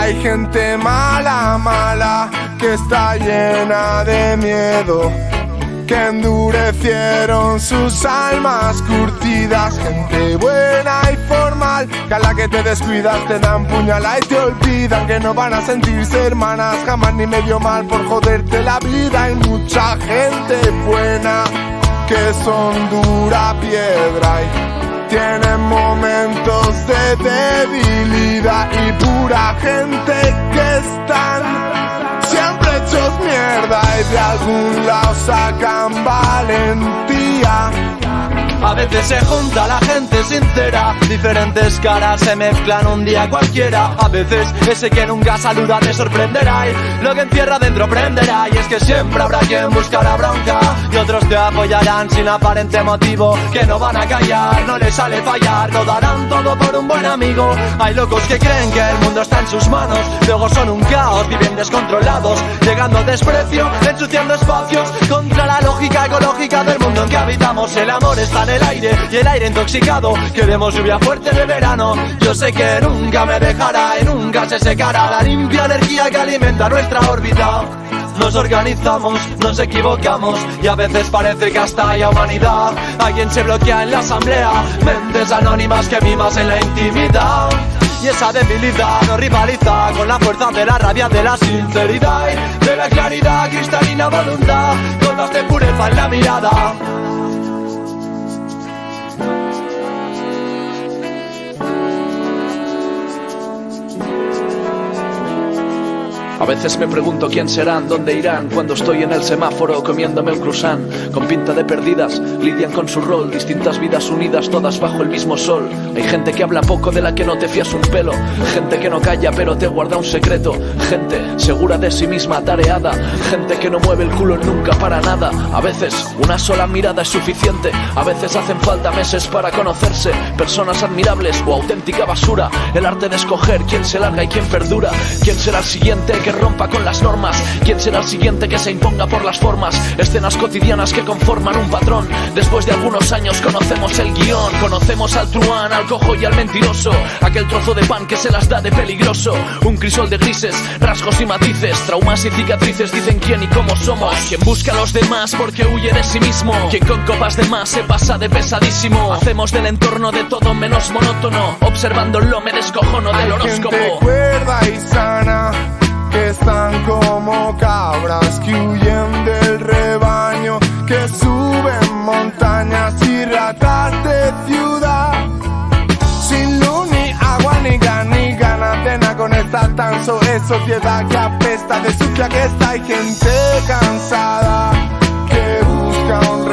hay gente mala, mala, que está llena de miedo, que endurecieron sus almas curtidas. Gente buena y formal, que a la que te descuidas te dan puñalada y te olvidan, que no van a sentirse hermanas jamás ni medio mal por joderte la vida. Hay mucha gente buena que son dura piedra y tienen momentos de debilidad, y pura gente que están siempre hechos mierda y de algún lado sacan valentía. A veces se junta la gente sincera, diferentes caras se mezclan un día cualquiera. A veces ese que nunca saluda te sorprenderá y lo que encierra dentro prenderá. Y es que siempre habrá quien buscará bronca y otros te apoyarán sin aparente motivo, que no van a callar, no les sale fallar, lo darán todo por un buen amigo. Hay locos que creen que el mundo está en sus manos, luego son un caos, viven descontrolados, llegando al desprecio, ensuciando espacios contra la lógica ecológica del mundo en que habitamos. El amor está en el aire y el aire intoxicado, queremos lluvia fuerte de verano. Yo sé que nunca me dejará y nunca se secará la limpia energía que alimenta nuestra órbita. Nos organizamos, nos equivocamos y a veces parece que hasta haya humanidad. Alguien se bloquea en la asamblea, mentes anónimas que mimas en la intimidad. Y esa debilidad no rivaliza con la fuerza de la rabia, de la sinceridad y de la claridad, cristalina voluntad, con más de pureza en la mirada. A veces me pregunto quién serán, dónde irán, cuando estoy en el semáforo comiéndome un croissant. Con pinta de perdidas, lidian con su rol, distintas vidas unidas, todas bajo el mismo sol. Hay gente que habla poco, de la que no te fías un pelo, gente que no calla pero te guarda un secreto, gente segura de sí misma, tareada, gente que no mueve el culo nunca para nada. A veces una sola mirada es suficiente, a veces hacen falta meses para conocerse. Personas admirables o auténtica basura, el arte de escoger quién se larga y quién perdura. Quién será el siguiente que rompa con las normas, quién será el siguiente que se imponga por las formas. Escenas cotidianas que conforman un patrón. Después de algunos años conocemos el guión, conocemos al truán, al cojo y al mentiroso, aquel trozo de pan que se las da de peligroso. Un crisol de grises, rasgos y matices, traumas y cicatrices dicen quién y cómo somos. Quien busca a los demás porque huye de sí mismo, quien con copas de más se pasa de pesadísimo. Hacemos del entorno de todo menos monótono, observándolo me descojono del horóscopo. Hay gente cuerda y sana, que están como cabras que huyen del rebaño, que suben montañas y ratas de ciudad, sin luz ni agua ni ganas de nada con esta tan es sociedad que apesta de sucia que está. Hay gente cansada que busca un